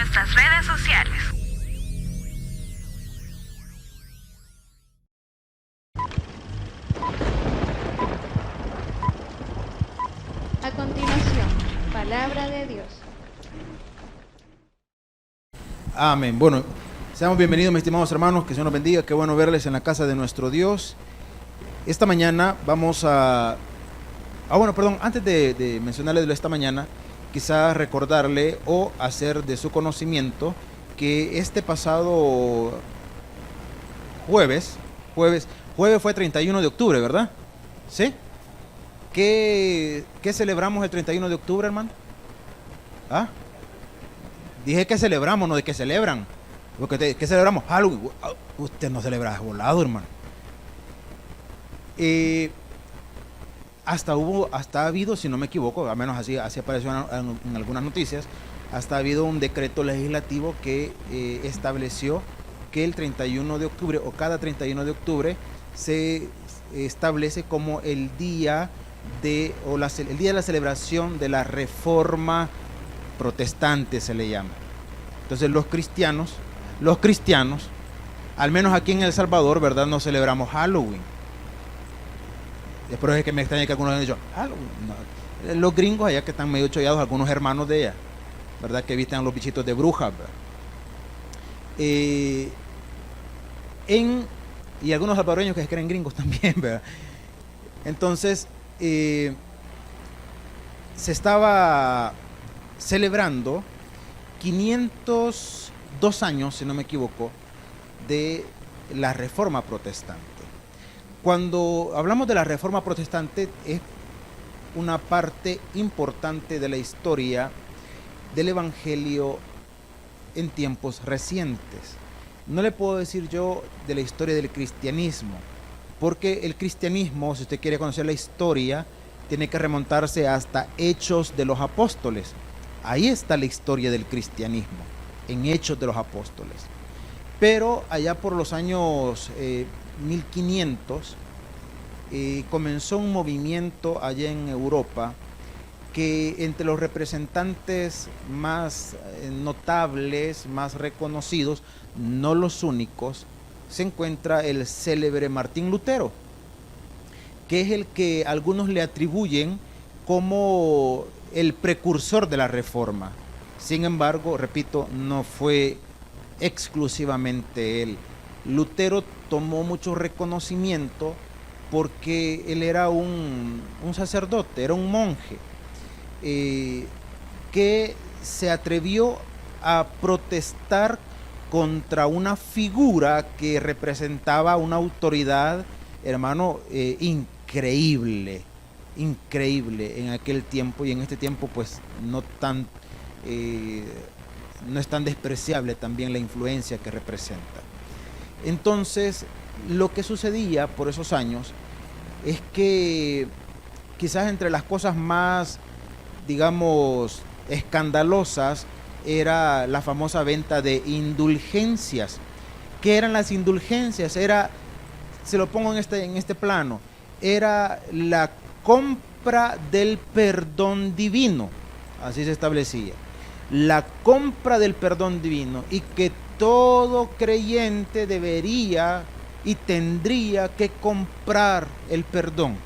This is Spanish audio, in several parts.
nuestras redes sociales. A continuación, palabra de Dios. Amén. Bueno, seamos bienvenidos, mis estimados hermanos, que Dios nos bendiga, qué bueno verles en la casa de nuestro Dios. Esta mañana vamos a... antes de mencionarles de esta mañana, quizás recordarle o hacer de su conocimiento que este pasado jueves fue 31 de octubre, ¿verdad? ¿Sí? ¿Qué celebramos el 31 de octubre, hermano? ¿Ah? Dije que celebramos, no de que celebran. ¿Qué celebramos? Halloween. Usted no celebra volado, hermano. Hasta ha habido, si no me equivoco, al menos así apareció en algunas noticias, hasta ha habido un decreto legislativo que estableció que el 31 de octubre o cada 31 de octubre se establece como el día de la celebración de la Reforma Protestante, se le llama. Entonces los cristianos, al menos aquí en El Salvador, ¿verdad?, no celebramos Halloween. Después es que me extraña que algunos han dicho Halloween. No. Los gringos allá que están medio chollados, algunos hermanos de ella, ¿verdad?, que visten a los bichitos de brujas, y algunos salvadoreños que se creen gringos también, ¿verdad? Entonces se estaba celebrando 502 años, si no me equivoco, de la Reforma Protestante. Cuando hablamos de la Reforma Protestante, es una parte importante de la historia del Evangelio en tiempos recientes. No le puedo decir yo de la historia del cristianismo, porque el cristianismo, si usted quiere conocer la historia, tiene que remontarse hasta Hechos de los Apóstoles. Ahí está la historia del cristianismo, en Hechos de los Apóstoles. Pero allá por los años 1500 comenzó un movimiento allá en Europa que entre los representantes más notables, más reconocidos, no los únicos, se encuentra el célebre Martín Lutero, que es el que algunos le atribuyen como el precursor de la Reforma. Sin embargo, repito, no fue exclusivamente él. Lutero tomó mucho reconocimiento porque él era un sacerdote, era un monje, que se atrevió a protestar contra una figura que representaba una autoridad, hermano, increíble en aquel tiempo, y en este tiempo pues no es tan despreciable también la influencia que representa. Entonces, lo que sucedía por esos años es que quizás entre las cosas más, digamos, escandalosas era la famosa venta de indulgencias. ¿Qué eran las indulgencias? Se lo pongo en este plano, era la compra del perdón divino, así se establecía, la compra del perdón divino, y que todo creyente debería y tendría que comprar el perdón.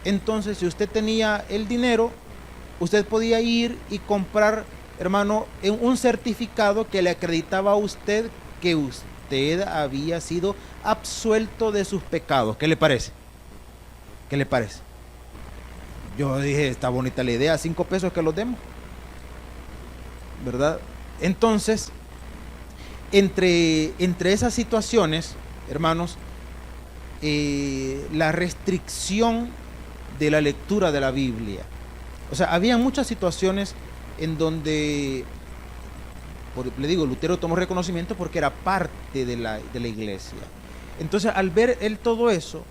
Entonces, si usted tenía el dinero, usted podía ir y comprar, hermano, un certificado que le acreditaba a usted que usted había sido absuelto de sus pecados. ¿Qué le parece? ¿Qué le parece? Yo dije, está bonita la idea, 5 pesos que los demos, ¿verdad? Entonces, entre esas situaciones, hermanos, la restricción de la lectura de la Biblia. O sea, había muchas situaciones en donde, le digo, Lutero tomó reconocimiento porque era parte de la iglesia. Entonces, al ver él todo eso,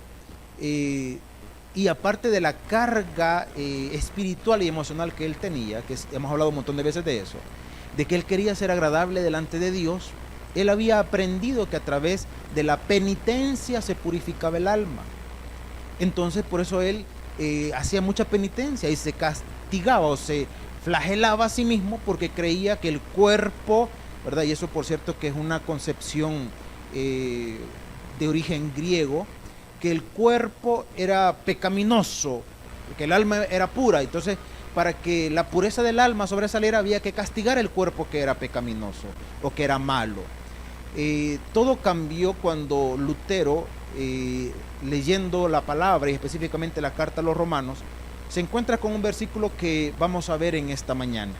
y aparte de la carga espiritual y emocional que él tenía, que hemos hablado un montón de veces de eso, de que él quería ser agradable delante de Dios, él había aprendido que a través de la penitencia se purificaba el alma. Entonces, por eso él hacía mucha penitencia y se castigaba o se flagelaba a sí mismo porque creía que el cuerpo, ¿verdad? Y eso, por cierto, que es una concepción de origen griego, que el cuerpo era pecaminoso, que el alma era pura. Entonces, para que la pureza del alma sobresaliera, había que castigar el cuerpo que era pecaminoso o que era malo. Todo cambió cuando Lutero, leyendo la palabra y específicamente la carta a los romanos, se encuentra con un versículo que vamos a ver en esta mañana.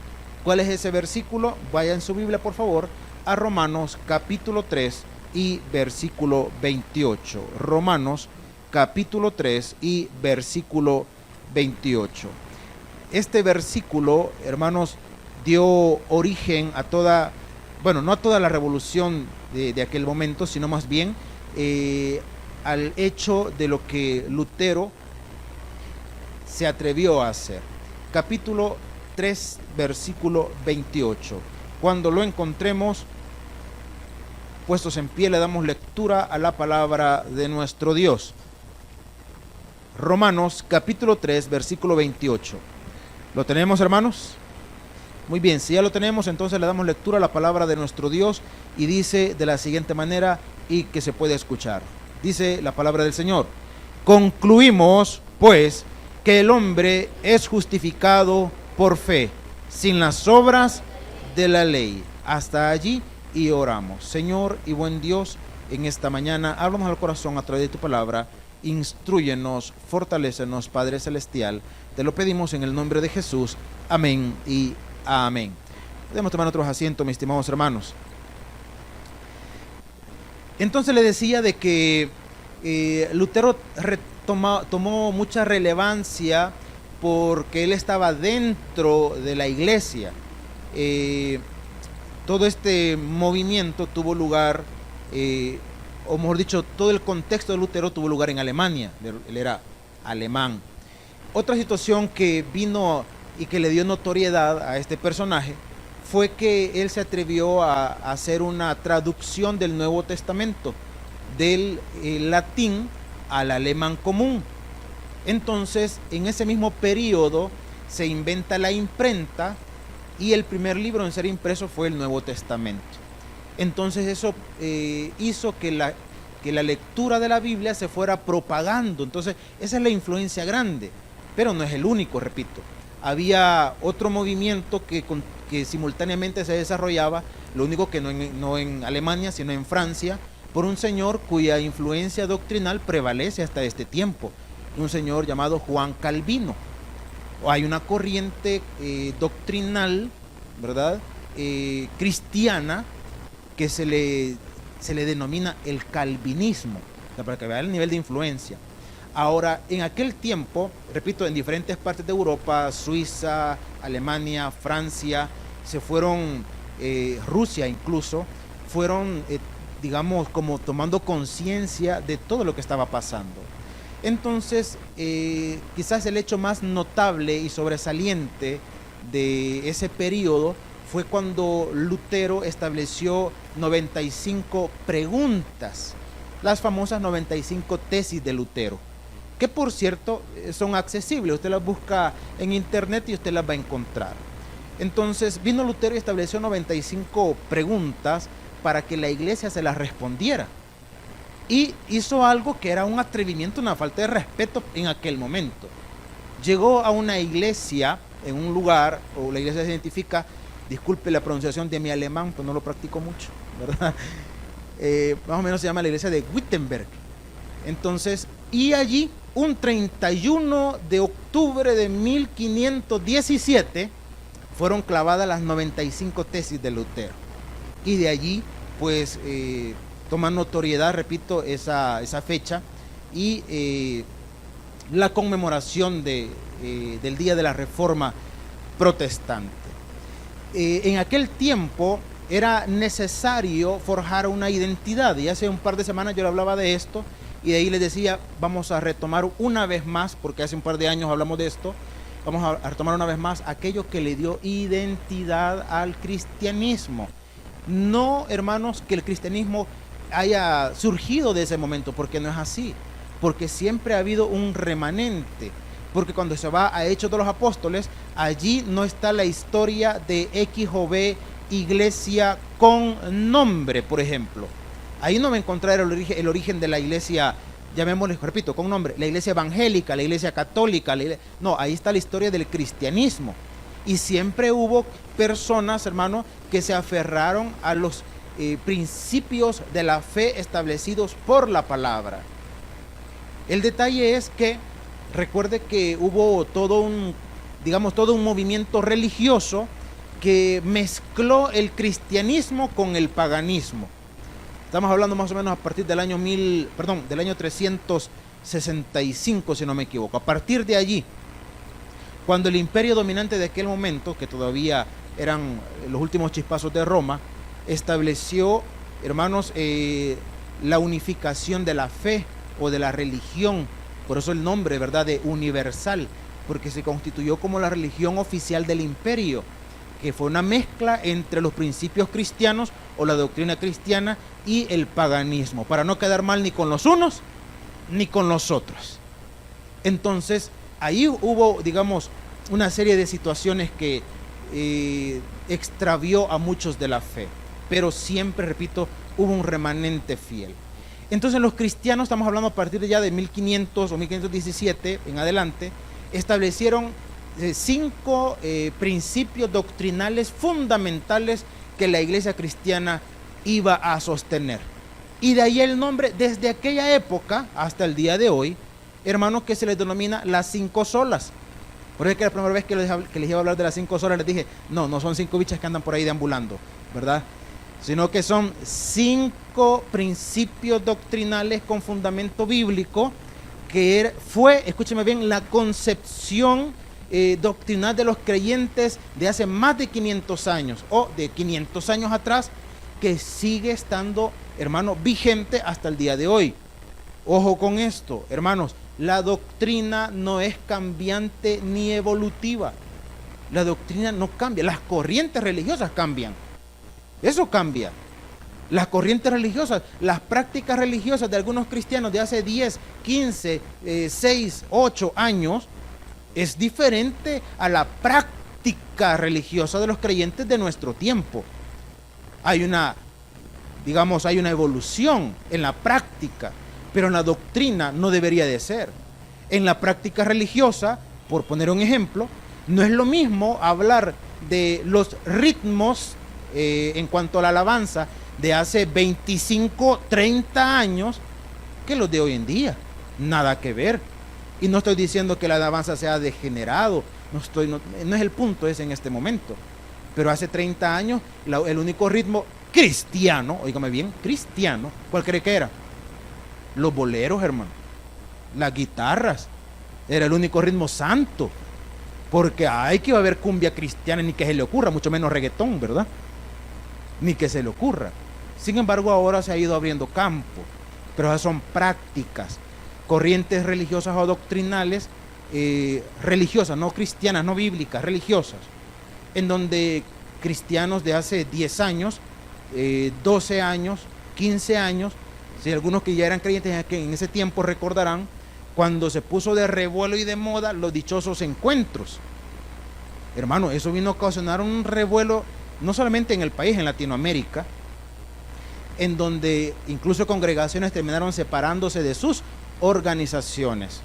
¿Cuál es ese versículo? Vaya en su Biblia, por favor, a Romanos capítulo 3 y versículo 28. Romanos capítulo 3 y versículo 28. Este versículo, hermanos, dio origen a toda, bueno, no a toda la revolución de aquel momento, sino más bien al hecho de lo que Lutero se atrevió a hacer. Capítulo 3, versículo 28. Cuando lo encontremos, puestos en pie, le damos lectura a la palabra de nuestro Dios. Romanos capítulo 3, versículo 28. ¿Lo tenemos, hermanos? Muy bien, si ya lo tenemos, entonces le damos lectura a la palabra de nuestro Dios y dice de la siguiente manera y que se puede escuchar. Dice la palabra del Señor: concluimos, pues, que el hombre es justificado por fe, sin las obras de la ley. Hasta allí y oramos. Señor y buen Dios, en esta mañana háblanos al corazón a través de tu palabra. Instrúyenos, fortalécenos, Padre Celestial. Te lo pedimos en el nombre de Jesús. Amén y amén. Podemos tomar otros asientos, mis estimados hermanos. Entonces le decía de que Lutero tomó mucha relevancia porque él estaba dentro de la iglesia. Todo este movimiento tuvo lugar, o mejor dicho, todo el contexto de Lutero tuvo lugar en Alemania. Él era alemán. Otra situación que vino y que le dio notoriedad a este personaje fue que él se atrevió a hacer una traducción del Nuevo Testamento del latín al alemán común. Entonces, en ese mismo periodo se inventa la imprenta y el primer libro en ser impreso fue el Nuevo Testamento. Entonces eso hizo que la lectura de la Biblia se fuera propagando. Entonces esa es la influencia grande, pero no es el único, repito. Había otro movimiento que simultáneamente se desarrollaba, lo único que no en Alemania, sino en Francia, por un señor cuya influencia doctrinal prevalece hasta este tiempo, un señor llamado Juan Calvino. Hay una corriente doctrinal, ¿verdad?, cristiana, que se le denomina el calvinismo, para que vean el nivel de influencia. Ahora, en aquel tiempo, repito, en diferentes partes de Europa, Suiza, Alemania, Francia, se fueron, Rusia incluso, fueron, digamos, como tomando conciencia de todo lo que estaba pasando. Entonces, quizás el hecho más notable y sobresaliente de ese periodo fue cuando Lutero estableció 95 preguntas, las famosas 95 tesis de Lutero, que por cierto son accesibles. Usted las busca en internet y usted las va a encontrar. Entonces vino Lutero y estableció 95 preguntas para que la iglesia se las respondiera. Y hizo algo que era un atrevimiento, una falta de respeto en aquel momento. Llegó a una iglesia, en un lugar, o la iglesia se identifica, disculpe la pronunciación de mi alemán, pues no lo practico mucho, ¿verdad? Más o menos se llama la iglesia de Wittenberg. Entonces, y allí, un 31 de octubre de 1517, fueron clavadas las 95 tesis de Lutero. Y de allí, pues, toma notoriedad, repito, esa fecha y la conmemoración del Día de la Reforma Protestante. En aquel tiempo era necesario forjar una identidad, y hace un par de semanas yo le hablaba de esto, y de ahí les decía, vamos a retomar una vez más, porque hace un par de años hablamos de esto, vamos a retomar una vez más aquello que le dio identidad al cristianismo. No, hermanos, que el cristianismo haya surgido de ese momento, porque no es así, porque siempre ha habido un remanente. porque cuando se va a Hechos de los Apóstoles, allí no está la historia de X o B iglesia con nombre, por ejemplo. Ahí no va a encontrar el origen de la iglesia, llamémosle, repito, con nombre, la iglesia evangélica, la iglesia católica, no, ahí está la historia del cristianismo. Y siempre hubo personas, hermano, que se aferraron a los principios de la fe establecidos por la palabra. El detalle es que recuerde que hubo todo un movimiento religioso que mezcló el cristianismo con el paganismo. Estamos hablando más o menos a partir del año del año 365, si no me equivoco. A partir de allí, cuando el imperio dominante de aquel momento, que todavía eran los últimos chispazos de Roma, estableció, hermanos, la unificación de la fe o de la religión. Por eso el nombre, ¿verdad?, de universal, porque se constituyó como la religión oficial del imperio, que fue una mezcla entre los principios cristianos o la doctrina cristiana y el paganismo, para no quedar mal ni con los unos ni con los otros. Entonces, ahí hubo, digamos, una serie de situaciones que extravió a muchos de la fe, pero siempre, repito, hubo un remanente fiel. Entonces los cristianos, estamos hablando a partir de ya de 1500 o 1517 en adelante, establecieron 5 principios doctrinales fundamentales que la iglesia cristiana iba a sostener. Y de ahí el nombre, desde aquella época hasta el día de hoy, hermanos, que se les denomina las 5 solas. Por eso es que la primera vez que les iba a hablar de las 5 solas les dije, no son 5 bichas que andan por ahí deambulando, ¿verdad? Sino que son 5 principios doctrinales con fundamento bíblico, que fue, escúcheme bien, la concepción doctrinal de los creyentes de hace más de 500 años, o de 500 años atrás, que sigue estando, hermano, vigente hasta el día de hoy. Ojo con esto, hermanos, la doctrina no es cambiante ni evolutiva. La doctrina no cambia, las corrientes religiosas cambian. Eso cambia. Las corrientes religiosas, las prácticas religiosas de algunos cristianos de hace 10, 15, 6, 8 años es diferente a la práctica religiosa de los creyentes de nuestro tiempo. Hay una evolución en la práctica, pero en la doctrina no debería de ser. En la práctica religiosa, por poner un ejemplo, no es lo mismo hablar de los ritmos en cuanto a la alabanza de hace 25, 30 años que los de hoy en día. Nada que ver. Y no estoy diciendo que la alabanza sea degenerado, no es el punto ese en este momento. Pero hace 30 años el único ritmo cristiano, óigame bien, cristiano, ¿cuál cree que era? Los boleros, hermano, las guitarras, era el único ritmo santo. Porque hay que iba a haber cumbia cristiana, ni que se le ocurra, mucho menos reggaetón, ¿verdad? Ni que se le ocurra. Sin embargo, ahora se ha ido abriendo campo, pero esas son prácticas, corrientes religiosas o doctrinales, religiosas, no cristianas, no bíblicas, religiosas, en donde cristianos de hace 10 años, 12 años, 15 años, si algunos que ya eran creyentes en ese tiempo recordarán, cuando se puso de revuelo y de moda los dichosos encuentros. Hermano, eso vino a ocasionar un revuelo no solamente en el país, en Latinoamérica, en donde incluso congregaciones terminaron separándose de sus organizaciones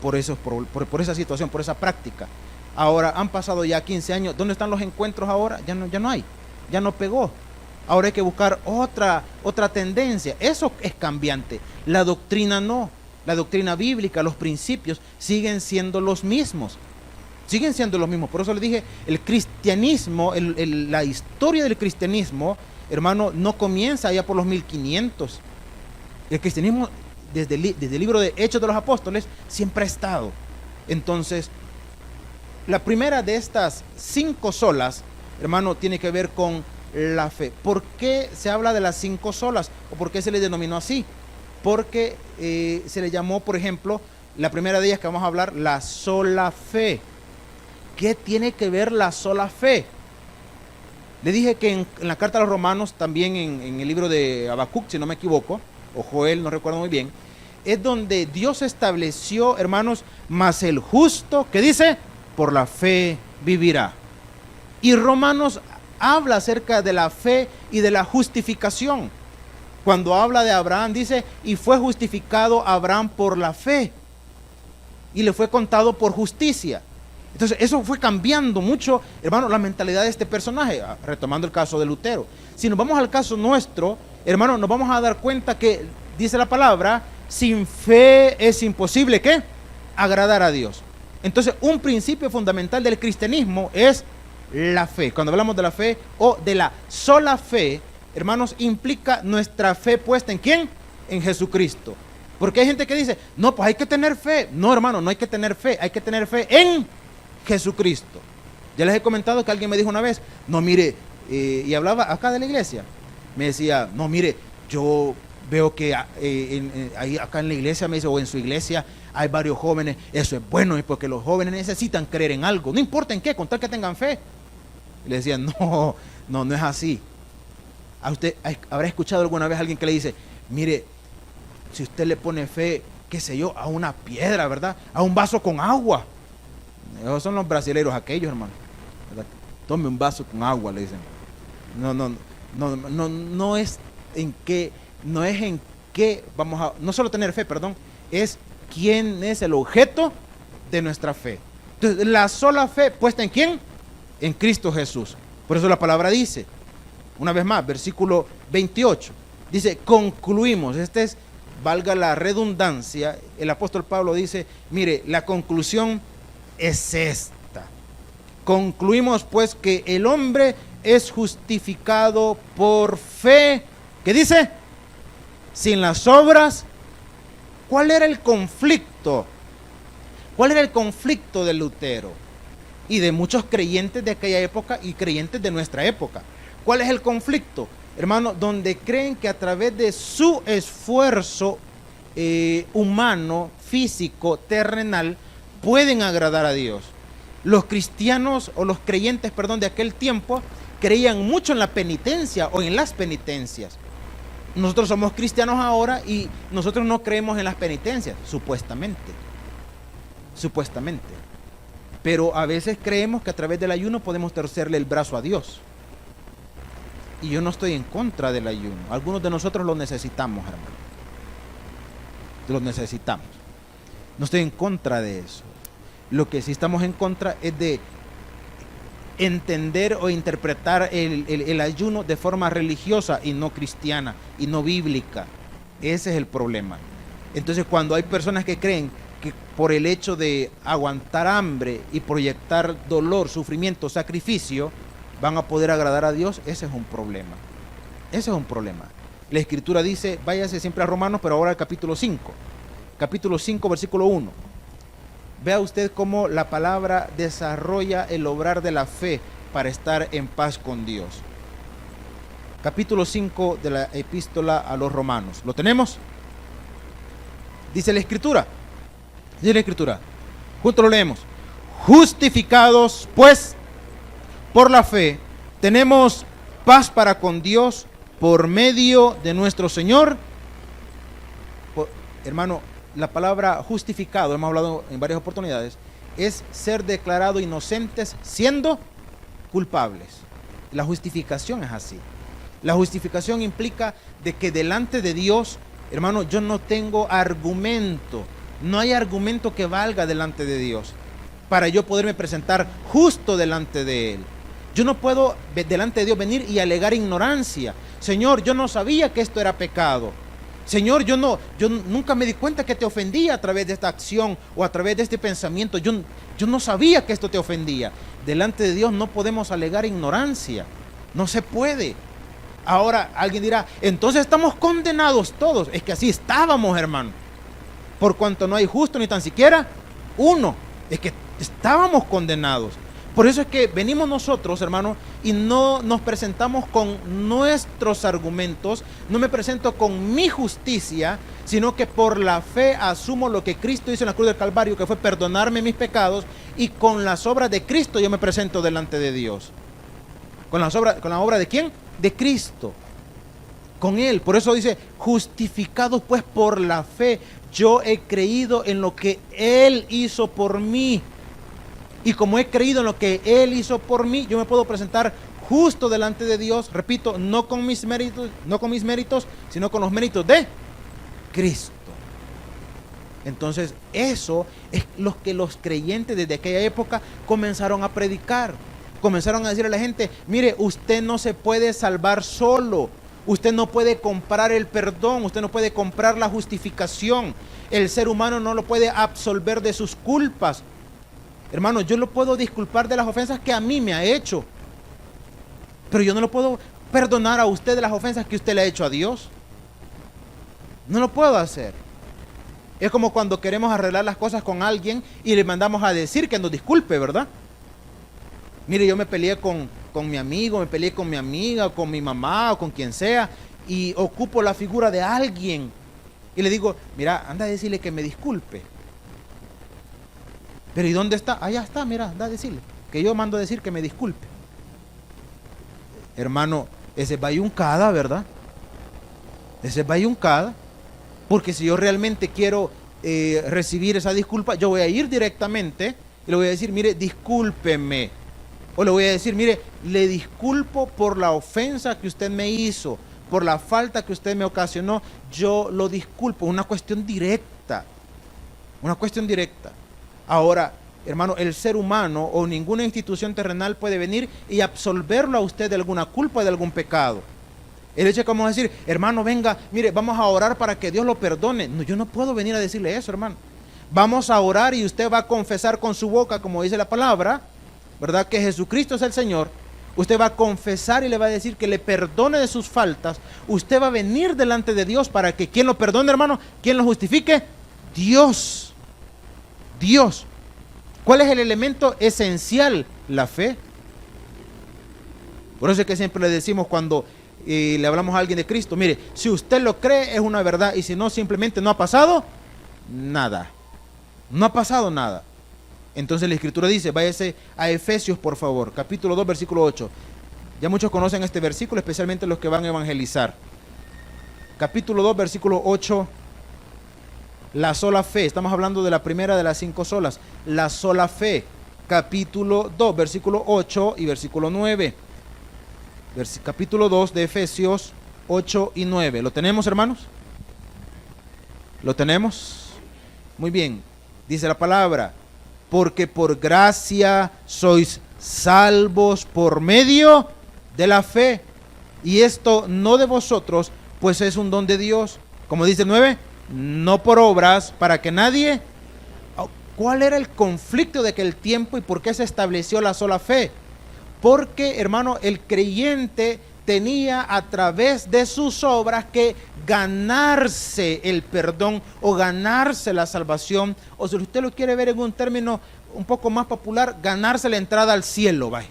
por esa situación, por esa práctica. Ahora han pasado ya 15 años. ¿Dónde están los encuentros ahora? Ya no hay, ya no pegó. Ahora hay que buscar otra tendencia. Eso es cambiante. La doctrina no. La doctrina bíblica, los principios siguen siendo los mismos. Siguen siendo los mismos. Por eso le dije, el cristianismo, la historia del cristianismo, hermano, no comienza allá por los 1500. El cristianismo, desde el libro de Hechos de los Apóstoles, siempre ha estado. Entonces, la primera de estas 5 solas, hermano, tiene que ver con la fe. ¿Por qué se habla de las 5 solas? ¿O por qué se le denominó así? Porque se le llamó, por ejemplo, la primera de ellas que vamos a hablar, la sola fe. ¿Qué tiene que ver la sola fe? Le dije que en la carta a los romanos, también en el libro de Habacuc, si no me equivoco, o Joel, no recuerdo muy bien, es donde Dios estableció, hermanos, mas el justo, ¿qué dice? Por la fe vivirá. Y Romanos habla acerca de la fe y de la justificación. Cuando habla de Abraham, dice, y fue justificado Abraham por la fe, y le fue contado por justicia. Entonces eso fue cambiando mucho, hermano, la mentalidad de este personaje, retomando el caso de Lutero. Si nos vamos al caso nuestro, hermano, nos vamos a dar cuenta que, dice la palabra, sin fe es imposible, ¿qué? Agradar a Dios. Entonces un principio fundamental del cristianismo es la fe. Cuando hablamos de la fe o de la sola fe, hermanos, implica nuestra fe puesta ¿en quién? En Jesucristo. Porque hay gente que dice, no, pues hay que tener fe. No, hermano, no hay que tener fe, hay que tener fe en Jesucristo. Ya les he comentado que alguien me dijo una vez, no, mire, y hablaba acá de la iglesia, me decía, no, mire, yo veo que ahí acá en la iglesia, me dice, o en su iglesia hay varios jóvenes, eso es bueno, porque los jóvenes necesitan creer en algo, no importa en qué, con tal que tengan fe. Y le decía, no es así. ¿A usted habrá escuchado alguna vez a alguien que le dice, mire, si usted le pone fe, qué sé yo, a una piedra, ¿verdad? A un vaso con agua. Esos son los brasileños aquellos, hermano, ¿verdad? Tome un vaso con agua, le dicen. No es en qué, vamos a, no solo tener fe, perdón, es quién es el objeto de nuestra fe. Entonces, la sola fe puesta ¿en quién? En Cristo Jesús. Por eso la palabra dice, una vez más, versículo 28, dice, concluimos, valga la redundancia, el apóstol Pablo dice, mire, la conclusión es esta. Concluimos pues que el hombre es justificado por fe. ¿Qué dice? Sin las obras. ¿Cuál era el conflicto? ¿Cuál era el conflicto de Lutero y de muchos creyentes de aquella época y creyentes de nuestra época? ¿Cuál es el conflicto? Hermano, donde creen que a través de su esfuerzo humano, físico, terrenal, pueden agradar a Dios. Los cristianos o los creyentes, perdón, de aquel tiempo creían mucho en la penitencia o en las penitencias. Nosotros somos cristianos ahora y nosotros no creemos en las penitencias, supuestamente. Pero a veces creemos que a través del ayuno podemos torcerle el brazo a Dios. Y yo no estoy en contra del ayuno. Algunos de nosotros lo necesitamos, hermano. Lo necesitamos. No estoy en contra de eso. Lo que sí estamos en contra es de entender o interpretar el ayuno de forma religiosa y no cristiana y no bíblica. Ese es el problema. Entonces, cuando hay personas que creen que por el hecho de aguantar hambre y proyectar dolor, sufrimiento, sacrificio, van a poder agradar a Dios, ese es un problema. Ese es un problema. La Escritura dice, váyase siempre a Romanos, pero ahora al capítulo 5. Capítulo 5, versículo 1. Vea usted cómo la palabra desarrolla el obrar de la fe para estar en paz con Dios. Capítulo 5 de la epístola a los Romanos. ¿Lo tenemos? Dice la Escritura. Dice la Escritura. Juntos lo leemos. Justificados, pues, por la fe, tenemos paz para con Dios por medio de nuestro Señor. Hermano, la palabra justificado, hemos hablado en varias oportunidades, es ser declarado inocentes siendo culpables. La justificación es así. La justificación implica de que delante de Dios, hermano, yo no tengo argumento. No hay argumento que valga delante de Dios para yo poderme presentar justo delante de Él. Yo no puedo delante de Dios venir y alegar ignorancia. Señor, yo no sabía que esto era pecado. Señor, yo nunca me di cuenta que te ofendía a través de esta acción o a través de este pensamiento. Yo no sabía que esto te ofendía. Delante de Dios no podemos alegar ignorancia. No se puede. Ahora alguien dirá, entonces estamos condenados todos. Es que así estábamos, hermano. Por cuanto no hay justo ni tan siquiera uno. Es que estábamos condenados. Por eso es que venimos nosotros, hermano, y no nos presentamos con nuestros argumentos, no me presento con mi justicia, sino que por la fe asumo lo que Cristo hizo en la cruz del Calvario, que fue perdonarme mis pecados, y con las obras de Cristo yo me presento delante de Dios. ¿Con la obra de quién? De Cristo. con Él. Por eso dice, justificados pues por la fe, yo he creído en lo que Él hizo por mí. Y como he creído en lo que Él hizo por mí, yo me puedo presentar justo delante de Dios, repito, no con mis méritos, sino con los méritos de Cristo. Entonces, eso es lo que los creyentes desde aquella época comenzaron a predicar. Comenzaron a decir a la gente, mire, usted no se puede salvar solo. Usted no puede comprar el perdón, usted no puede comprar la justificación. El ser humano no lo puede absolver de sus culpas. Hermano, yo lo puedo disculpar de las ofensas que a mí me ha hecho, pero yo no lo puedo perdonar a usted de las ofensas que usted le ha hecho a Dios. No lo puedo hacer. Es como cuando queremos arreglar las cosas con alguien y le mandamos a decir que nos disculpe, ¿verdad? Mire, yo me peleé con mi amigo, me peleé con mi amiga, con mi mamá o con quien sea, y ocupo la figura de alguien y le digo, mira, anda a decirle que me disculpe. Pero ¿y dónde está? Allá está, mira, anda a decirle que yo mando a decir que me disculpe. Hermano, ese es bayuncada, ¿verdad? Ese es bayuncada, porque si yo realmente quiero recibir esa disculpa, yo voy a ir directamente y le voy a decir, mire, discúlpeme. O le voy a decir, mire, le disculpo por la ofensa que usted me hizo, por la falta que usted me ocasionó, yo lo disculpo. Una cuestión directa. Una cuestión directa. Ahora, hermano, el ser humano o ninguna institución terrenal puede venir y absolverlo a usted de alguna culpa, de algún pecado. El hecho de que vamos a decir, hermano, venga, mire, vamos a orar para que Dios lo perdone. No, yo no puedo venir a decirle eso, hermano. Vamos a orar y usted va a confesar con su boca, como dice la palabra, ¿verdad? Que Jesucristo es el Señor. Usted va a confesar y le va a decir que le perdone de sus faltas. Usted va a venir delante de Dios para que ¿quién lo perdone, hermano? ¿Quién lo justifique? Dios. Dios. ¿Cuál es el elemento esencial? La fe. Por eso es que siempre le decimos cuando le hablamos a alguien de Cristo, mire, si usted lo cree es una verdad y si no, simplemente no ha pasado nada. No ha pasado nada. Entonces la Escritura dice, váyase a Efesios por favor, capítulo 2, versículo 8. Ya muchos conocen este versículo, especialmente los que van a evangelizar. Capítulo 2, versículo 8. La sola fe, estamos hablando de la primera de las 5 solas. La sola fe, capítulo 2, versículo 8 y versículo 9. Capítulo 2 de Efesios 8 y 9. ¿Lo tenemos, hermanos? ¿Lo tenemos? Muy bien, dice la palabra. Porque por gracia sois salvos por medio de la fe. Y esto no de vosotros, pues es un don de Dios. Como dice el 9, no por obras, para que nadie... ¿Cuál era el conflicto de aquel tiempo y por qué se estableció la sola fe? Porque, hermano, el creyente tenía a través de sus obras que ganarse el perdón o ganarse la salvación, o si usted lo quiere ver en un término un poco más popular, ganarse la entrada al cielo, ¿vale?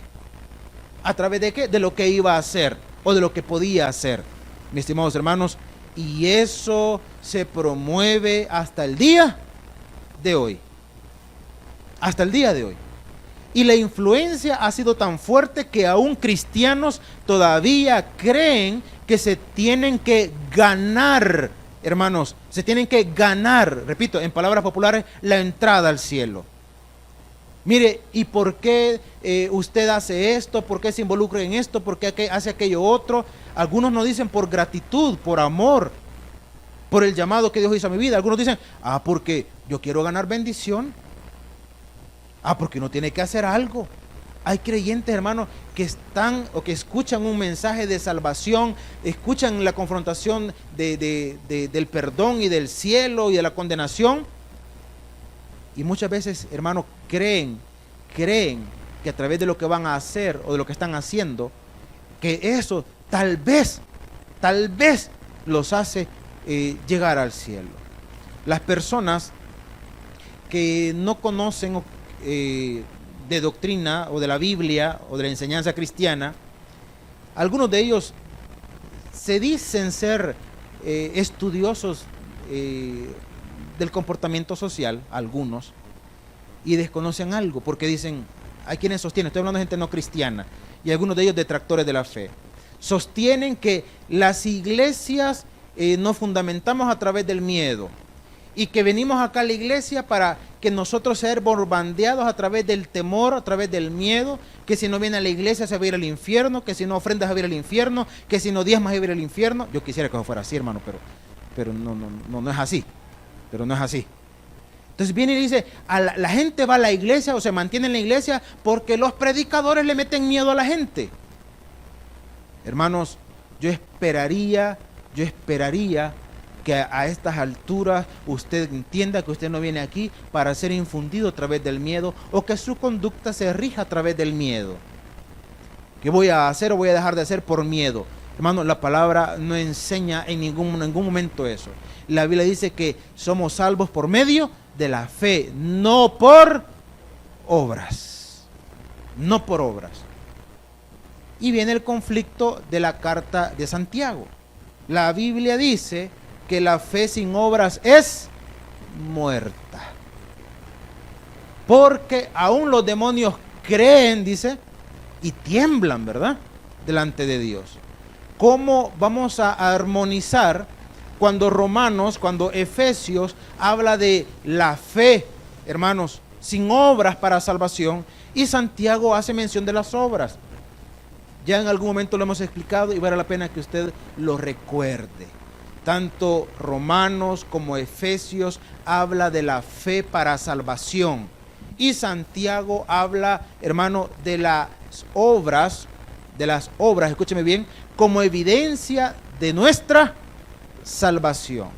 ¿A través de qué? De lo que iba a hacer o de lo que podía hacer, mis estimados hermanos, y eso se promueve hasta el día de hoy. Hasta el día de hoy. Y la influencia ha sido tan fuerte que aún cristianos todavía creen que se tienen que ganar, hermanos, se tienen que ganar, repito, en palabras populares, la entrada al cielo. Mire, ¿y por qué usted hace esto? ¿Por qué se involucra en esto? ¿Por qué hace aquello otro? Algunos nos dicen por gratitud, por amor, por el llamado que Dios hizo a mi vida. Algunos dicen, porque yo quiero ganar bendición. Porque uno tiene que hacer algo. Hay creyentes, hermanos, que están o que escuchan un mensaje de salvación, escuchan la confrontación del perdón y del cielo y de la condenación. Y muchas veces, hermanos, creen que a través de lo que van a hacer o de lo que están haciendo, que eso tal vez los hace llegar al cielo. Las personas que no conocen de doctrina o de la Biblia o de la enseñanza cristiana, algunos de ellos se dicen ser estudiosos del comportamiento social, algunos, y desconocen algo, porque dicen, hay quienes sostienen, estoy hablando de gente no cristiana, y algunos de ellos detractores de la fe, sostienen que las iglesias nos fundamentamos a través del miedo y que venimos acá a la iglesia para que nosotros ser bombardeados a través del temor, a través del miedo, que si no viene a la iglesia se va a ir al infierno, que si no ofrendas se va a ir al infierno, que si no diezmas se va a ir al infierno. Yo quisiera que eso fuera así, hermano, pero no es así, pero no es así. Entonces viene y dice, la gente va a la iglesia o se mantiene en la iglesia porque los predicadores le meten miedo a la gente. Hermanos, yo esperaría que a estas alturas usted entienda que usted no viene aquí para ser infundido a través del miedo o que su conducta se rija a través del miedo. ¿Qué voy a hacer o voy a dejar de hacer por miedo? Hermano, la palabra no enseña en ningún momento eso. La Biblia dice que somos salvos por medio de la fe, no por obras. No por obras. Y viene el conflicto de la carta de Santiago. La Biblia dice que la fe sin obras es muerta. Porque aún los demonios creen, dice, y tiemblan, ¿verdad?, delante de Dios. ¿Cómo vamos a armonizar cuando Efesios habla de la fe, hermanos, sin obras para salvación, y Santiago hace mención de las obras? Ya en algún momento lo hemos explicado y vale la pena que usted lo recuerde. Tanto Romanos como Efesios habla de la fe para salvación. Y Santiago habla, hermano, de las obras, escúcheme bien, como evidencia de nuestra salvación.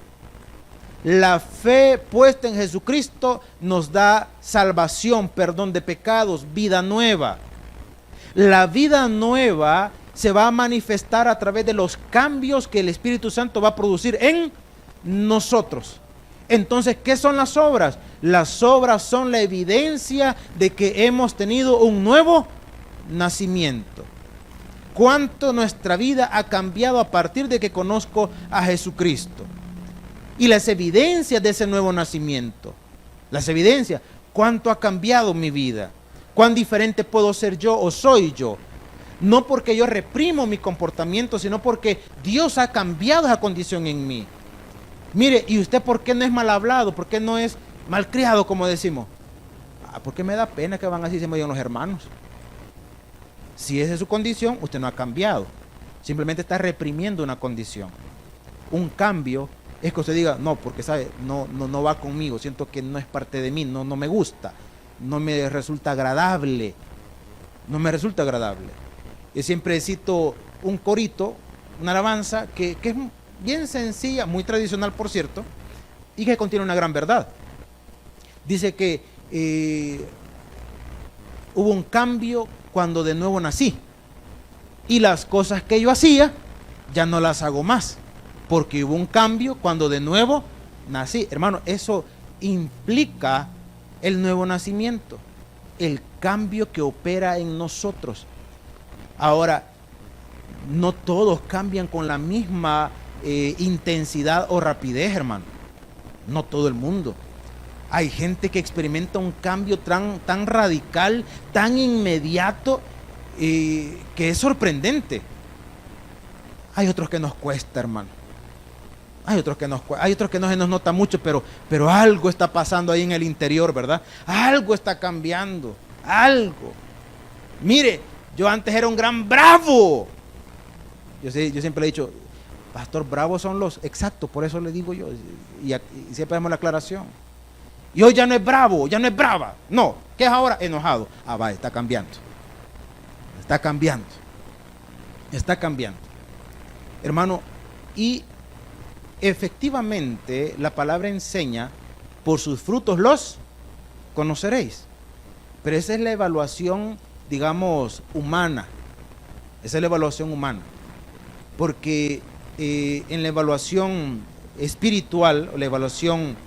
La fe puesta en Jesucristo nos da salvación, perdón de pecados, vida nueva. La vida nueva se va a manifestar a través de los cambios que el Espíritu Santo va a producir en nosotros. Entonces, ¿qué son las obras? Las obras son la evidencia de que hemos tenido un nuevo nacimiento. ¿Cuánto nuestra vida ha cambiado a partir de que conozco a Jesucristo? Y las evidencias de ese nuevo nacimiento. Las evidencias, ¿cuánto ha cambiado mi vida? ¿Cuán diferente puedo ser yo o soy yo? No porque yo reprimo mi comportamiento, sino porque Dios ha cambiado esa condición en mí. Mire, ¿y usted por qué no es mal hablado? ¿Por qué no es malcriado, como decimos? Porque me da pena que van así, se me digan los hermanos. Si esa es su condición, usted no ha cambiado. Simplemente está reprimiendo una condición. Un cambio es que usted diga, no, porque sabe, no va conmigo, siento que no es parte de mí, no me gusta, no me resulta agradable. No me resulta agradable. Yo siempre cito un corito, una alabanza que es bien sencilla, muy tradicional por cierto, y que contiene una gran verdad. Dice que hubo un cambio cuando de nuevo nací, y las cosas que yo hacía ya no las hago más, porque hubo un cambio cuando de nuevo nací. Hermano, eso implica el nuevo nacimiento, el cambio que opera en nosotros. Ahora, no todos cambian con la misma intensidad o rapidez, hermano. No todo el mundo. Hay gente que experimenta un cambio tan radical, tan inmediato, que es sorprendente. Hay otros que nos cuesta, hermano. Hay otros que no se nos nota mucho, pero algo está pasando ahí en el interior, ¿verdad? Algo está cambiando, algo. Mire, yo antes era un gran bravo. Yo siempre he dicho, pastor, bravos son los, exacto, por eso le digo yo, y siempre damos la aclaración. Y hoy ya no es bravo, ya no es brava. No, ¿qué es ahora? Enojado. Va, está cambiando. Está cambiando. Está cambiando. Hermano, y efectivamente la palabra enseña, por sus frutos los conoceréis. Pero esa es la evaluación, digamos, humana. Esa es la evaluación humana. Porque en la evaluación espiritual, o la evaluación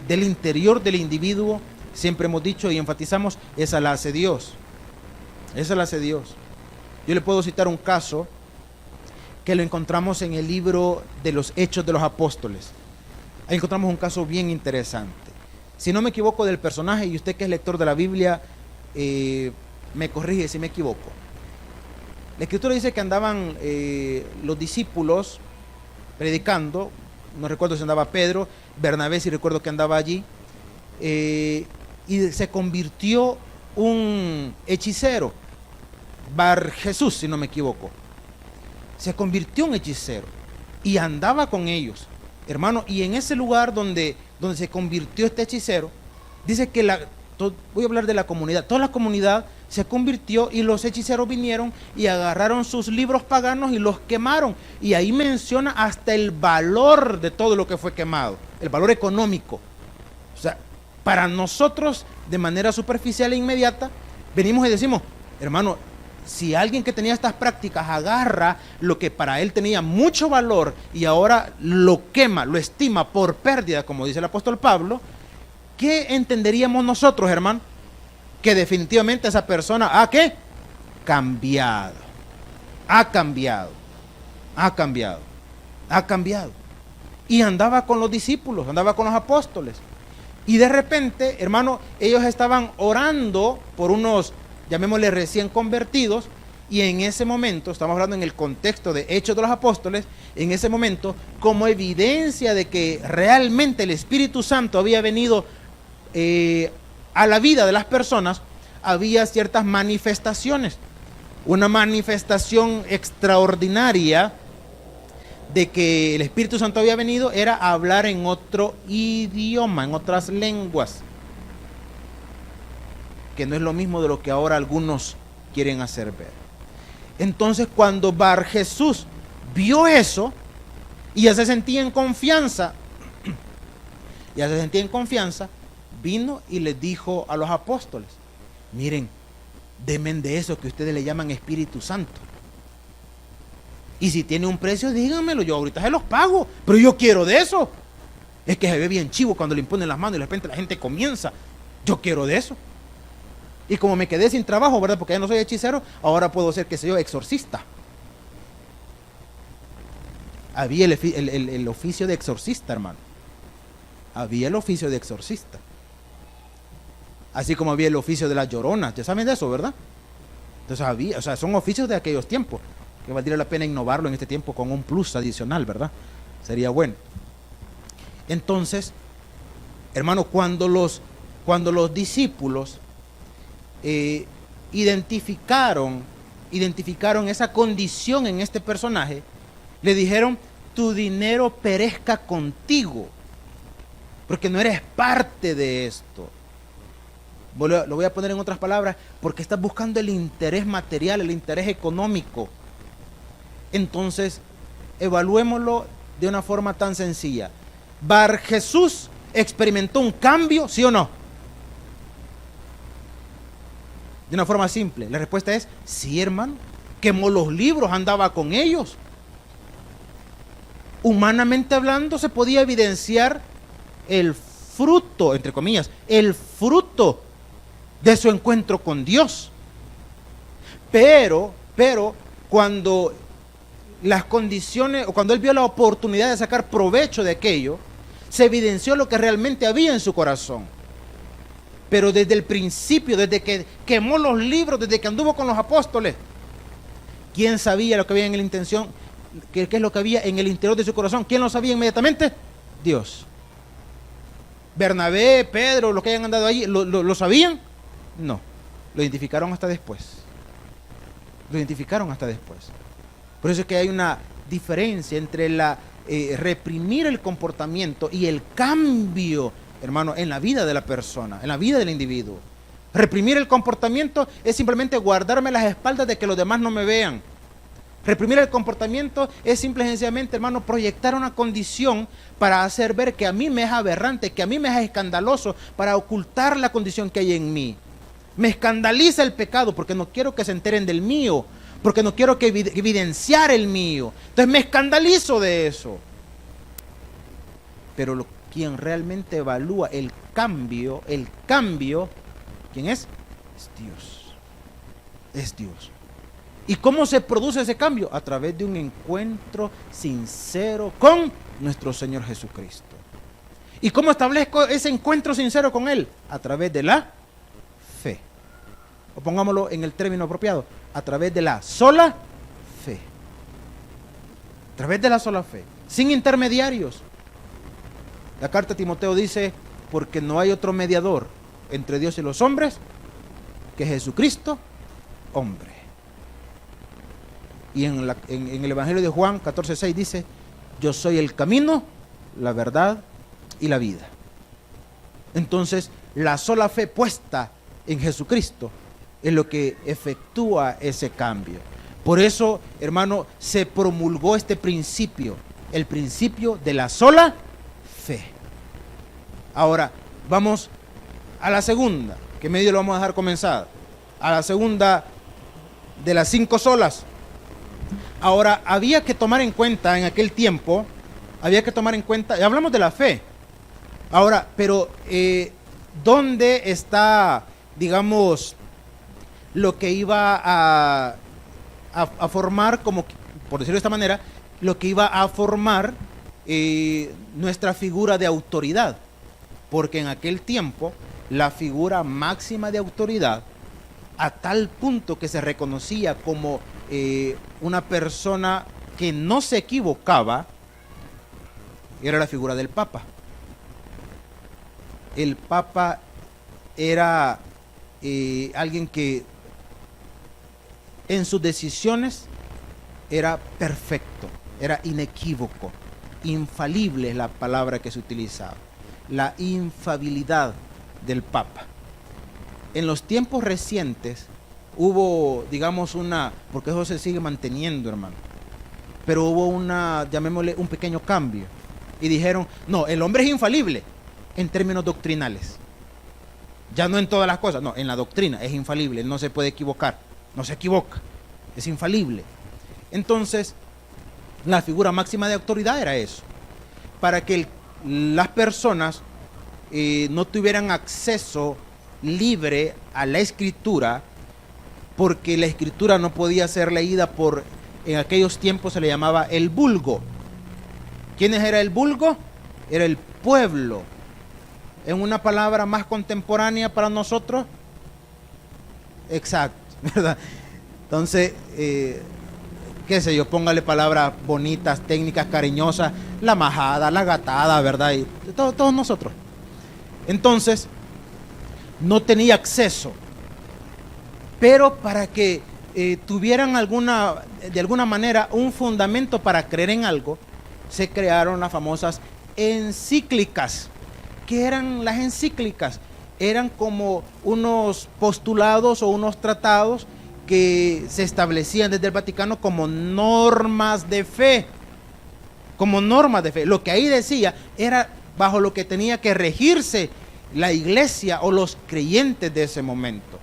del interior del individuo, siempre hemos dicho y enfatizamos, esa la hace Dios. Esa la hace Dios. Yo le puedo citar un caso que lo encontramos en el libro de los Hechos de los Apóstoles. Ahí encontramos un caso bien interesante. Si no me equivoco del personaje, y usted que es lector de la Biblia, me corrige si me equivoco. La Escritura dice que andaban los discípulos predicando, no recuerdo si andaba Pedro, Bernabé sí recuerdo que andaba allí, y se convirtió un hechicero, Bar Jesús, si no me equivoco, se convirtió un hechicero y andaba con ellos, hermano, y en ese lugar donde se convirtió este hechicero, dice que voy a hablar de la comunidad, toda la comunidad se convirtió y los hechiceros vinieron y agarraron sus libros paganos y los quemaron, y ahí menciona hasta el valor de todo lo que fue quemado, el valor económico. O sea, para nosotros de manera superficial e inmediata venimos y decimos, hermano, si alguien que tenía estas prácticas agarra lo que para él tenía mucho valor y ahora lo quema, lo estima por pérdida, como dice el apóstol Pablo, ¿qué entenderíamos nosotros, hermano? Que definitivamente esa persona ha cambiado. Y andaba con los discípulos, andaba con los apóstoles. Y de repente, hermano, ellos estaban orando por unos, llamémosle recién convertidos, y en ese momento, estamos hablando en el contexto de Hechos de los Apóstoles, en ese momento, como evidencia de que realmente el Espíritu Santo había venido a la vida de las personas, había ciertas manifestaciones. Una manifestación extraordinaria de que el Espíritu Santo había venido era hablar en otro idioma, en otras lenguas, que no es lo mismo de lo que ahora algunos quieren hacer ver. Entonces, cuando Bar Jesús vio eso y ya se sentía en confianza, vino y les dijo a los apóstoles, miren, denme de eso que ustedes le llaman Espíritu Santo. Y si tiene un precio, díganmelo, yo ahorita se los pago, pero yo quiero de eso. Es que se ve bien chivo cuando le imponen las manos y de repente la gente comienza. Yo quiero de eso. Y como me quedé sin trabajo, ¿verdad? Porque ya no soy hechicero, ahora puedo ser, qué sé yo, exorcista. Había el oficio de exorcista, hermano. Había el oficio de exorcista. Así como había el oficio de las lloronas. Ya saben de eso, ¿verdad? Entonces había, o sea, son oficios de aquellos tiempos, que valdría la pena innovarlo en este tiempo con un plus adicional, ¿verdad? Sería bueno. Entonces, hermano, cuando los discípulos identificaron esa condición en este personaje, le dijeron, tu dinero perezca contigo, porque no eres parte de esto. Lo voy a poner en otras palabras, porque estás buscando el interés material, el interés económico. Entonces, evaluémoslo de una forma tan sencilla. ¿Bar Jesús experimentó un cambio, sí o no? De una forma simple, la respuesta es sí, hermano. Quemó los libros, andaba con ellos. Humanamente hablando, se podía evidenciar el fruto, entre comillas, el fruto de su encuentro con Dios. Pero cuando las condiciones, o cuando él vio la oportunidad de sacar provecho de aquello, se evidenció lo que realmente había en su corazón. Pero desde el principio, desde que quemó los libros, desde que anduvo con los apóstoles, ¿quién sabía lo que había en la intención? ¿Qué es lo que había en el interior de su corazón? ¿Quién lo sabía inmediatamente? Dios. Bernabé, Pedro, los que hayan andado allí, ¿lo sabían? No, lo identificaron hasta después. Por eso es que hay una diferencia entre reprimir el comportamiento y el cambio, hermano, en la vida de la persona, en la vida del individuo. Reprimir el comportamiento es simplemente guardarme las espaldas de que los demás no me vean. Reprimir el comportamiento es simple y sencillamente, hermano, proyectar una condición para hacer ver que a mí me es aberrante, que a mí me es escandaloso, para ocultar la condición que hay en mí. Me escandaliza el pecado porque no quiero que se enteren del mío, porque no quiero que evidenciar el mío. Entonces me escandalizo de eso. Pero quien realmente evalúa el cambio, ¿quién es? Es Dios. Es Dios. ¿Y cómo se produce ese cambio? A través de un encuentro sincero con nuestro Señor Jesucristo. ¿Y cómo establezco ese encuentro sincero con Él? A través de la fe. O pongámoslo en el término apropiado, a través de la sola A través de la sola fe, sin intermediarios. La carta a Timoteo dice, porque no hay otro mediador entre Dios y los hombres que Jesucristo, hombre. Y en el Evangelio de Juan 14:6 dice, yo soy el camino, la verdad y la vida. Entonces, la sola fe puesta en Jesucristo es lo que efectúa ese cambio. Por eso, hermano, se promulgó este principio, el principio de la sola fe. Ahora, vamos a la segunda, que medio lo vamos a dejar comenzada. A la segunda de las 5 solas. Ahora, había que tomar en cuenta en aquel tiempo, hablamos de la fe. Ahora, pero ¿dónde está, digamos, lo que iba a formar, como por decirlo de esta manera, lo que iba a formar nuestra figura de autoridad? Porque en aquel tiempo la figura máxima de autoridad, a tal punto que se reconocía como una persona que no se equivocaba, era la figura del Papa. El Papa era alguien que en sus decisiones era perfecto, era inequívoco, infalible es la palabra que se utilizaba, la infalibilidad del Papa. En los tiempos recientes hubo, digamos, porque eso se sigue manteniendo, hermano, pero hubo llamémosle un pequeño cambio, y dijeron, no, el hombre es infalible en términos doctrinales, ya no en todas las cosas, no, en la doctrina es infalible, no se puede equivocar, no se equivoca, es infalible. Entonces, la figura máxima de autoridad era eso, para que las personas no tuvieran acceso libre a la escritura, porque la escritura no podía ser leída en aquellos tiempos se le llamaba el vulgo. ¿Quiénes era el vulgo? Era el pueblo. En una palabra más contemporánea para nosotros, exacto, ¿verdad? Entonces, qué sé yo, póngale palabras bonitas, técnicas, cariñosas, la majada, la gatada, ¿verdad? Y todos nosotros. Entonces, no tenía acceso, pero para que tuvieran de alguna manera un fundamento para creer en algo, se crearon las famosas encíclicas. ¿Qué eran las encíclicas? Eran como unos postulados o unos tratados que se establecían desde el Vaticano como normas de fe. Como normas de fe. Lo que ahí decía era bajo lo que tenía que regirse la iglesia o los creyentes de ese momento.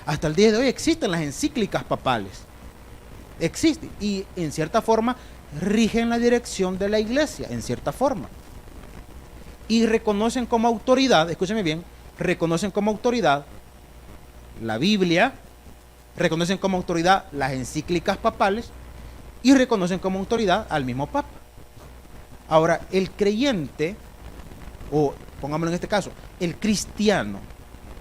Hasta el día de hoy existen las encíclicas papales. Existen. Y en cierta forma rigen la dirección de la iglesia, en cierta forma. Y reconocen como autoridad, escúcheme bien, reconocen como autoridad la Biblia, reconocen como autoridad las encíclicas papales y reconocen como autoridad al mismo Papa. Ahora, el creyente, o pongámoslo en este caso, el cristiano,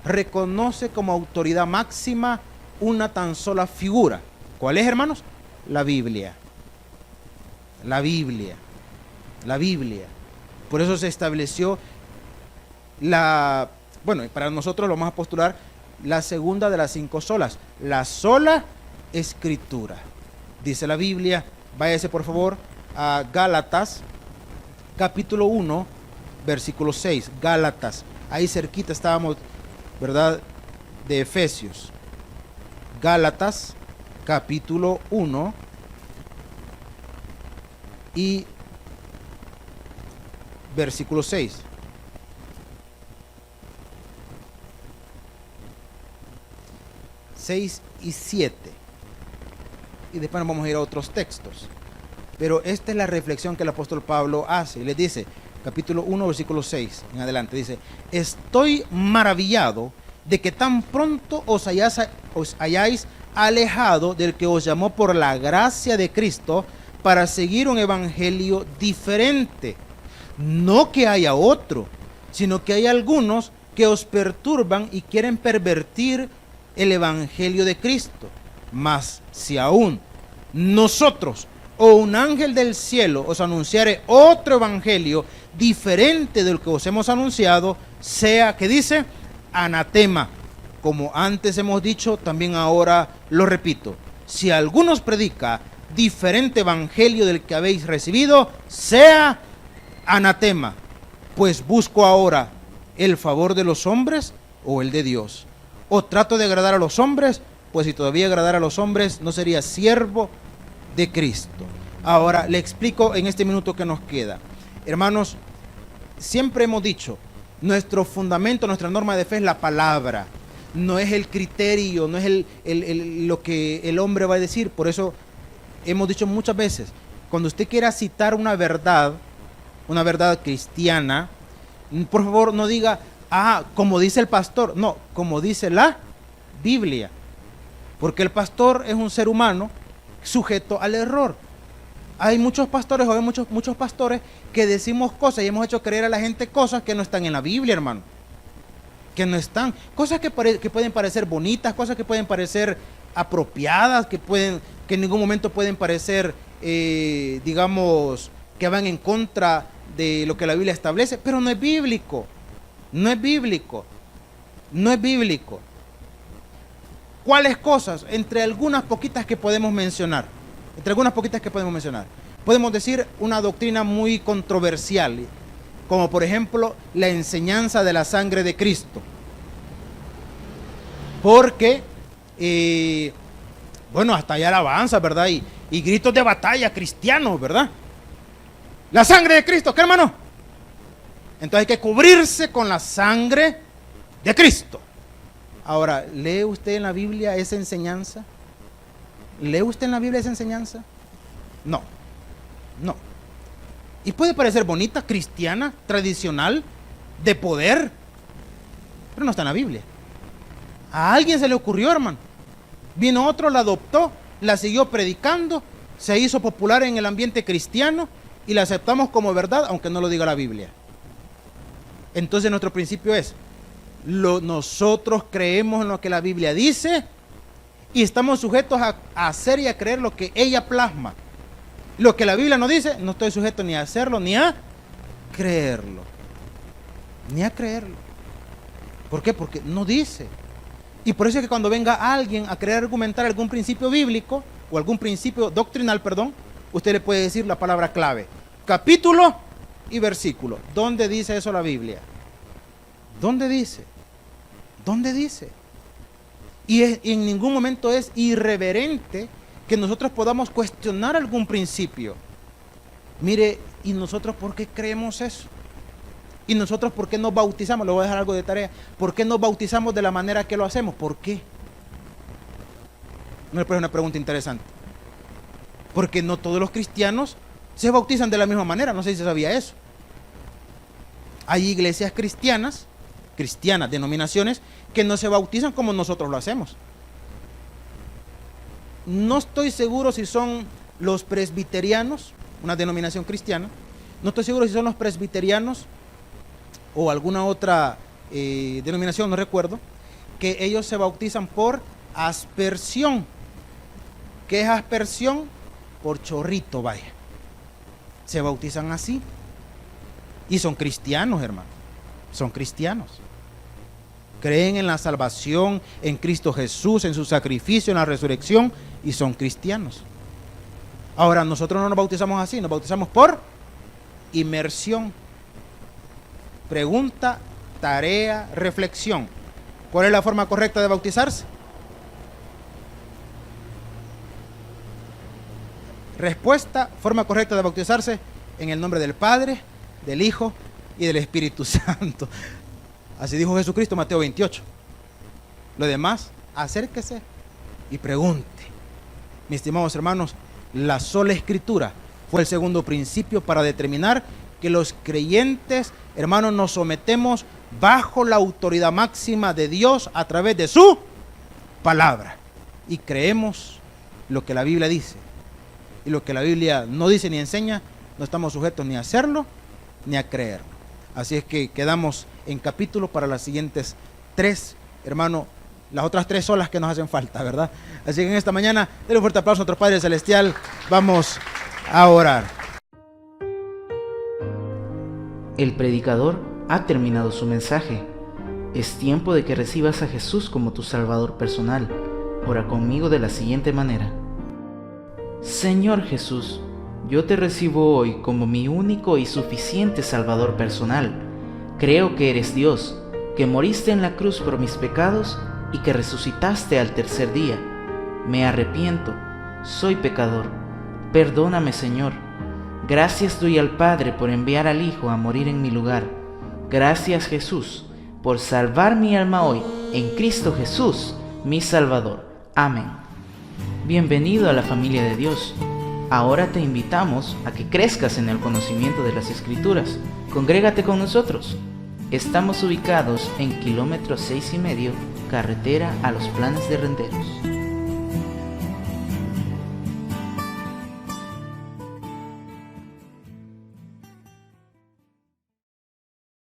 reconoce como autoridad máxima una tan sola figura. ¿Cuál es, hermanos? La Biblia. La Biblia. La Biblia. Por eso se estableció para nosotros lo vamos a postular la segunda de las 5 solas, la sola escritura. Dice la Biblia, váyase por favor a Gálatas, capítulo 1, versículo 6, Gálatas, ahí cerquita estábamos, ¿verdad?, de Efesios. Gálatas, capítulo 1 y versículo 6. Y 7. Y después nos vamos a ir a otros textos. Pero esta es la reflexión que el apóstol Pablo hace. Y les dice, capítulo 1, versículo 6 en adelante, dice: estoy maravillado de que tan pronto os hayáis alejado del que os llamó por la gracia de Cristo para seguir un evangelio diferente. No que haya otro, sino que hay algunos que os perturban y quieren pervertir el evangelio de Cristo. Mas si aún nosotros o un ángel del cielo os anunciare otro evangelio diferente del que os hemos anunciado, sea, ¿qué dice? Anatema. Como antes hemos dicho, también ahora lo repito. Si alguno os predica diferente evangelio del que habéis recibido, sea anatema. Pues busco ahora el favor de los hombres o el de Dios. O trato de agradar a los hombres, pues si todavía agradara a los hombres, no sería siervo de Cristo. Ahora le explico en este minuto que nos queda. Hermanos, siempre hemos dicho, nuestro fundamento, nuestra norma de fe es la palabra. No es el criterio, no es lo que el hombre va a decir. Por eso hemos dicho muchas veces, cuando usted quiera citar una verdad cristiana, por favor no diga, como dice el pastor. No, como dice la Biblia. Porque el pastor es un ser humano sujeto al error. Hay muchos pastores, o hay muchos pastores que decimos cosas y hemos hecho creer a la gente cosas que no están en la Biblia, hermano. Que no están. Cosas que pueden parecer bonitas, cosas que pueden parecer apropiadas, que en ningún momento pueden parecer, digamos, que van en contra de lo que la Biblia establece, pero no es bíblico. No es bíblico. No es bíblico. ¿Cuáles cosas? Entre algunas poquitas que podemos mencionar. Podemos decir una doctrina muy controversial, como por ejemplo la enseñanza de la sangre de Cristo. Porque, hasta hay alabanza, ¿verdad? Y gritos de batalla cristianos, ¿verdad? La sangre de Cristo, ¿qué, hermano? Entonces hay que cubrirse con la sangre de Cristo. Ahora, ¿lee usted en la Biblia esa enseñanza? ¿Lee usted en la Biblia esa enseñanza? No. Y puede parecer bonita, cristiana, tradicional, de poder, pero no está en la Biblia. A alguien se le ocurrió, hermano. Vino otro, la adoptó, la siguió predicando, se hizo popular en el ambiente cristiano y la aceptamos como verdad, aunque no lo diga la Biblia. Entonces nuestro principio es, nosotros creemos en lo que la Biblia dice y estamos sujetos a hacer y a creer lo que ella plasma. Lo que la Biblia no dice, no estoy sujeto ni a hacerlo ni a creerlo. ¿Por qué? Porque no dice. Y por eso es que cuando venga alguien a querer argumentar algún principio bíblico o algún principio doctrinal, usted le puede decir la palabra clave, capítulo y versículo. ¿Dónde dice eso la Biblia? ¿Dónde dice? Y en ningún momento es irreverente que nosotros podamos cuestionar algún principio. Mire, ¿y nosotros por qué creemos eso? ¿Y nosotros por qué nos bautizamos? Le voy a dejar algo de tarea. ¿Por qué nos bautizamos de la manera que lo hacemos? ¿Por qué? ¿No le parece una pregunta interesante? Porque no todos los cristianos se bautizan de la misma manera. No sé si se sabía eso. Hay iglesias cristianas, denominaciones, que no se bautizan como nosotros lo hacemos. No estoy seguro si son los presbiterianos, una denominación cristiana. No estoy seguro si son los presbiterianos o alguna otra denominación, no recuerdo, que ellos se bautizan por aspersión. ¿Qué es aspersión? Por chorrito, vaya. Se bautizan así. Y son cristianos, hermano. Son cristianos. Creen en la salvación, en Cristo Jesús, en su sacrificio, en la resurrección, y son cristianos. Ahora, nosotros no nos bautizamos así, nos bautizamos por inmersión. Pregunta, tarea, reflexión. ¿Cuál es la forma correcta de bautizarse? Respuesta, forma correcta de bautizarse en el nombre del Padre, del Hijo y del Espíritu Santo. Así dijo Jesucristo, Mateo 28. Lo demás, acérquese y pregunte. Mis estimados hermanos, la sola Escritura fue el segundo principio para determinar que los creyentes, hermanos, nos sometemos bajo la autoridad máxima de Dios a través de su palabra. Y creemos lo que la Biblia dice. Y lo que la Biblia no dice ni enseña, no estamos sujetos ni a hacerlo ni a creerlo. Así es que quedamos en capítulo para las siguientes 3, hermano. Las otras 3 son las que nos hacen falta, ¿verdad? Así que en esta mañana, denle un fuerte aplauso a nuestro Padre Celestial. Vamos a orar. El predicador ha terminado su mensaje. Es tiempo de que recibas a Jesús como tu Salvador personal. Ora conmigo de la siguiente manera. Señor Jesús, yo te recibo hoy como mi único y suficiente Salvador personal. Creo que eres Dios, que moriste en la cruz por mis pecados y que resucitaste al tercer día. Me arrepiento, soy pecador. Perdóname, Señor. Gracias doy al Padre por enviar al Hijo a morir en mi lugar. Gracias, Jesús, por salvar mi alma hoy en Cristo Jesús, mi Salvador. Amén. Bienvenido a la familia de Dios. Ahora te invitamos a que crezcas en el conocimiento de las Escrituras. Congrégate con nosotros. Estamos ubicados en kilómetro 6,5, carretera a Los Planes de Renderos.